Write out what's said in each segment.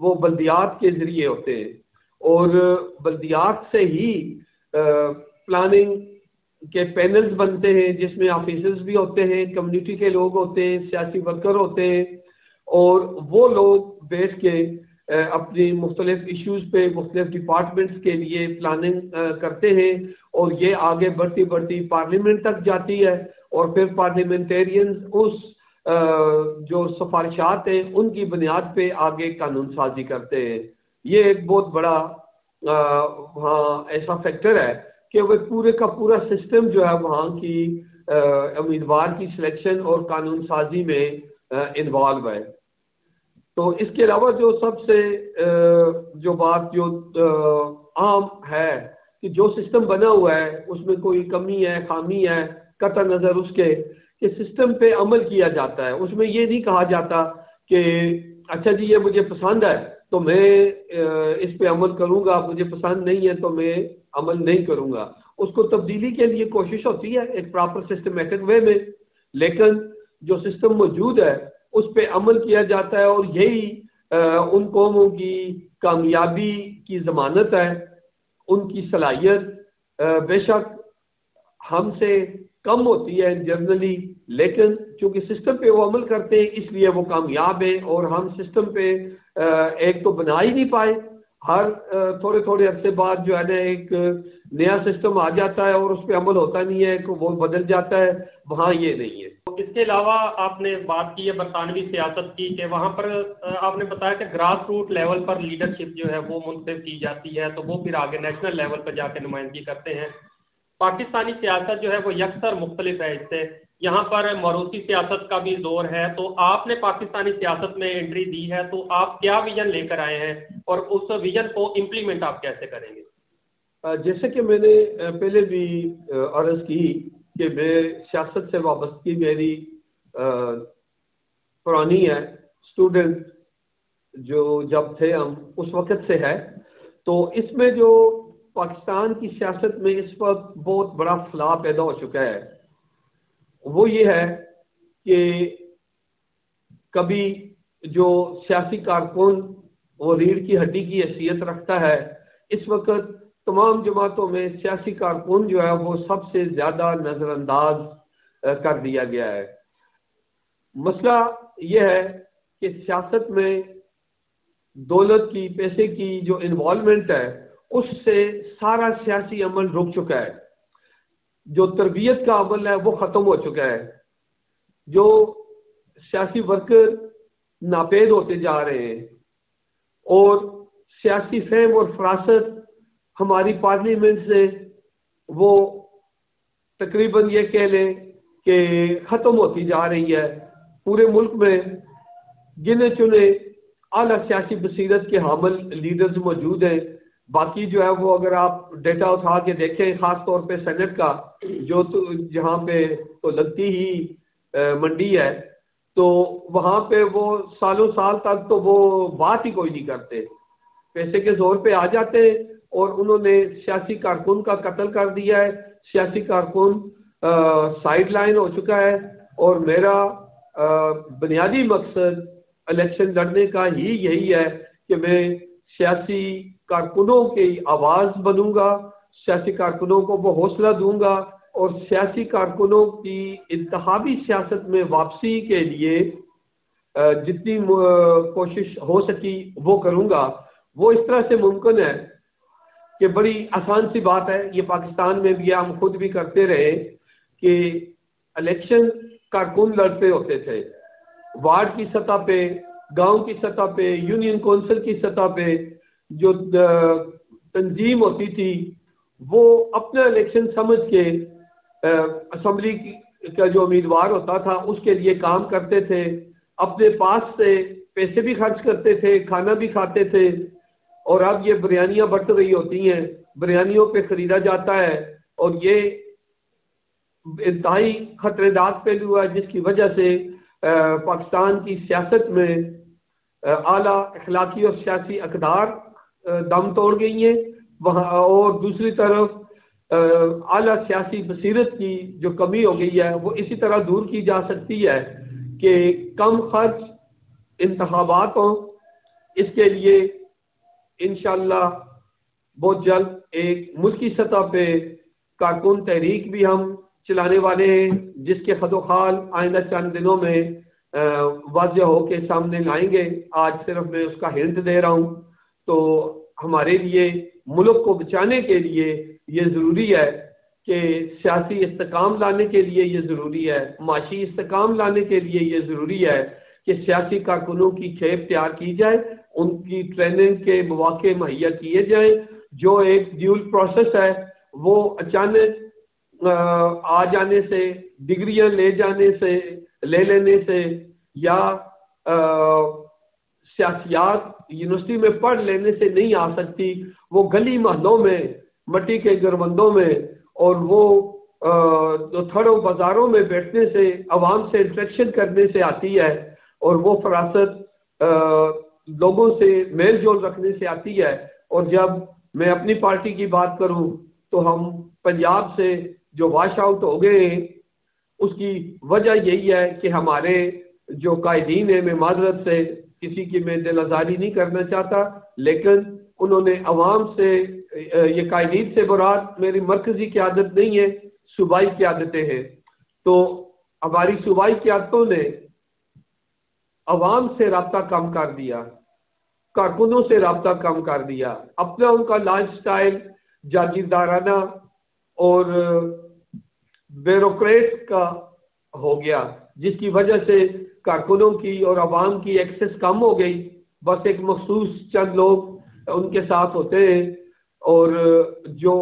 وہ بلدیات کے ذریعے ہوتے ہیں، اور بلدیات سے ہی پلاننگ کے پینلز بنتے ہیں جس میں آفیسرز بھی ہوتے ہیں، کمیونٹی کے لوگ ہوتے ہیں، سیاسی ورکر ہوتے ہیں، اور وہ لوگ بیٹھ کے اپنی مختلف ایشوز پہ مختلف ڈپارٹمنٹس کے لیے پلاننگ کرتے ہیں، اور یہ آگے بڑھتی بڑھتی پارلیمنٹ تک جاتی ہے، اور پھر پارلیمنٹیرینز اس جو سفارشات ہیں ان کی بنیاد پہ آگے قانون سازی کرتے ہیں۔ یہ ایک بہت بڑا وہاں ایسا فیکٹر ہے کہ وہ پورے کا پورا سسٹم جو ہے وہاں کی امیدوار کی سلیکشن اور قانون سازی میں انوالو ہے۔ تو اس کے علاوہ جو سب سے جو بات جو عام ہے کہ جو سسٹم بنا ہوا ہے اس میں کوئی کمی ہے، خامی ہے، قطع نظر اس کے کہ سسٹم پہ عمل کیا جاتا ہے، اس میں یہ نہیں کہا جاتا کہ اچھا جی یہ مجھے پسند ہے تو میں اس پہ عمل کروں گا، مجھے پسند نہیں ہے تو میں عمل نہیں کروں گا۔ اس کو تبدیلی کے لیے کوشش ہوتی ہے ایک پراپر سسٹمیٹک وے میں، لیکن جو سسٹم موجود ہے اس پہ عمل کیا جاتا ہے، اور یہی ان قوموں کی کامیابی کی ضمانت ہے، ان کی صلاحیت بے شک ہم سے کم ہوتی ہے جنرلی، لیکن چونکہ سسٹم پہ وہ عمل کرتے ہیں اس لیے وہ کامیاب ہیں، اور ہم سسٹم پہ ایک تو بنا ہی نہیں پائے، ہر تھوڑے تھوڑے عرصے بعد جو ہے نا ایک نیا سسٹم آ جاتا ہے اور اس پہ عمل ہوتا نہیں ہے، وہ بدل جاتا ہے، وہاں یہ نہیں ہے۔ اس کے علاوہ آپ نے بات کی ہے برطانوی سیاست کی کہ وہاں پر آپ نے بتایا کہ گراس روٹ لیول پر لیڈرشپ جو ہے وہ منتخب کی جاتی ہے، تو وہ پھر آگے نیشنل لیول پر جا کے نمائندگی کرتے ہیں۔ پاکستانی سیاست جو ہے وہ یکسر مختلف ہے اس سے، یہاں پر موروثی سیاست کا بھی زور ہے، تو آپ نے پاکستانی سیاست میں انٹری دی ہے تو آپ کیا ویژن لے کر آئے ہیں اور اس ویژن کو امپلیمنٹ آپ کیسے کریں گے؟ جیسے کہ میں نے پہلے بھی عرض کی کہ میں سیاست سے وابستگی میری پرانی ہے، اسٹوڈنٹ جو جب تھے ہم اس وقت سے ہے، تو اس میں جو پاکستان کی سیاست میں اس وقت بہت بڑا خلا پیدا ہو چکا ہے وہ یہ ہے کہ کبھی جو سیاسی کارکن وہ ریڑھ کی ہڈی کی حیثیت رکھتا ہے، اس وقت تمام جماعتوں میں سیاسی کارکن جو ہے وہ سب سے زیادہ نظر انداز کر دیا گیا ہے۔ مسئلہ یہ ہے کہ سیاست میں دولت کی، پیسے کی جو انوالومنٹ ہے اس سے سارا سیاسی عمل رک چکا ہے، جو تربیت کا عمل ہے وہ ختم ہو چکا ہے، جو سیاسی ورکر ناپید ہوتے جا رہے ہیں، اور سیاسی فہم اور فراست ہماری پارلیمنٹ سے وہ تقریباً یہ کہہ لیں کہ ختم ہوتی جا رہی ہے۔ پورے ملک میں گنے چنے اعلیٰ سیاسی بصیرت کے حامل لیڈرز موجود ہیں، باقی جو ہے وہ اگر آپ ڈیٹا اٹھا کے دیکھیں خاص طور پہ سینٹ کا جو جہاں پہ تو لگتی ہی منڈی ہے، تو وہاں پہ وہ سالوں سال تک تو وہ بات ہی کوئی نہیں کرتے، پیسے کے زور پہ آ جاتے ہیں، اور انہوں نے سیاسی کارکن کا قتل کر دیا ہے، سیاسی کارکن سائیڈ لائن ہو چکا ہے، اور میرا بنیادی مقصد الیکشن لڑنے کا ہی یہی ہے کہ میں سیاسی کارکنوں کی آواز بنوں گا، سیاسی کارکنوں کو وہ حوصلہ دوں گا، اور سیاسی کارکنوں کی انتخابی سیاست میں واپسی کے لیے جتنی کوشش ہو سکی وہ کروں گا۔ وہ اس طرح سے ممکن ہے کہ بڑی آسان سی بات ہے، یہ پاکستان میں بھی ہم خود بھی کرتے رہے کہ الیکشن کارکن لڑتے ہوتے تھے، وارڈ کی سطح پہ، گاؤں کی سطح پہ، یونین کونسل کی سطح پہ جو تنظیم ہوتی تھی وہ اپنا الیکشن سمجھ کے اسمبلی کا جو امیدوار ہوتا تھا اس کے لیے کام کرتے تھے، اپنے پاس سے پیسے بھی خرچ کرتے تھے، کھانا بھی کھاتے تھے، اور اب یہ بریانیاں بٹ رہی ہوتی ہیں، بریانیوں پہ خریدا جاتا ہے، اور یہ انتہائی خطرے دار پہلو ہے جس کی وجہ سے پاکستان کی سیاست میں اعلیٰ اخلاقی اور سیاسی اقدار دم توڑ گئی ہیں وہاں، اور دوسری طرف اعلیٰ سیاسی بصیرت کی جو کمی ہو گئی ہے وہ اسی طرح دور کی جا سکتی ہے کہ کم خرچ انتخابات ہوں، اس کے لیے انشاءاللہ بہت جلد ایک ملکی سطح پہ کارکن تحریک بھی ہم چلانے والے ہیں، جس کے خط و خال آئندہ چند دنوں میں واضح ہو کے سامنے لائیں گے۔ آج صرف میں اس کا ہنٹ دے رہا ہوں۔ تو ہمارے لیے ملک کو بچانے کے لیے یہ ضروری ہے کہ سیاسی استحکام لانے کے لیے یہ ضروری ہے، معاشی استحکام لانے کے لیے یہ ضروری ہے کہ سیاسی کارکنوں کی کھیپ تیار کی جائے، ان کی ٹریننگ کے مواقع مہیا کیے جائیں۔ جو ایک ڈیول پروسیس ہے وہ اچانک آ جانے سے، ڈگریاں لے لینے سے یا سیاسیات یونیورسٹی میں پڑھ لینے سے نہیں آ سکتی۔ وہ گلی محلوں میں، مٹی کے گربندوں میں اور وہ تھڑوں بازاروں میں بیٹھنے سے، عوام سے انٹریکشن کرنے سے آتی ہے، اور وہ فراست لوگوں سے میل جول رکھنے سے آتی ہے۔ اور جب میں اپنی پارٹی کی بات کروں تو ہم پنجاب سے جو واش آؤٹ ہو گئے ہیں، اس کی وجہ یہی ہے کہ ہمارے جو قائدین ہیں، میں معذرت سے کسی کی میں دل آزاری نہیں کرنا چاہتا، لیکن انہوں نے عوام سے، یہ قائدین سے مراد میری مرکزی قیادت نہیں ہے، صوبائی قیادتیں ہیں۔ تو ہماری صوبائی قیادتوں نے عوام سے رابطہ کم کر دیا، کارکنوں سے رابطہ کم کر دیا، اپنا ان کا لائف سٹائل جاگیردارانہ اور بیوروکریٹ کا ہو گیا، جس کی وجہ سے کارکنوں کی اور عوام کی ایکسس کم ہو گئی۔ بس ایک مخصوص چند لوگ ان کے ساتھ ہوتے ہیں، اور جو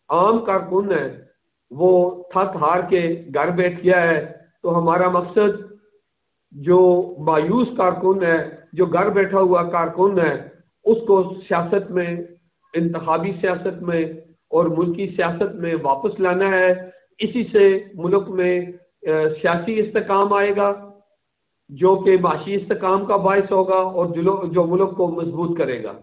عام کارکن ہے وہ تھک ہار کے گھر بیٹھ گیا ہے۔ تو ہمارا مقصد جو مایوس کارکن ہے، جو گھر بیٹھا ہوا کارکن ہے، اس کو سیاست میں، انتخابی سیاست میں اور ملکی سیاست میں واپس لانا ہے۔ اسی سے ملک میں سیاسی استحکام آئے گا، جو کہ معاشی استحکام کا باعث ہوگا اور جو ملک کو مضبوط کرے گا۔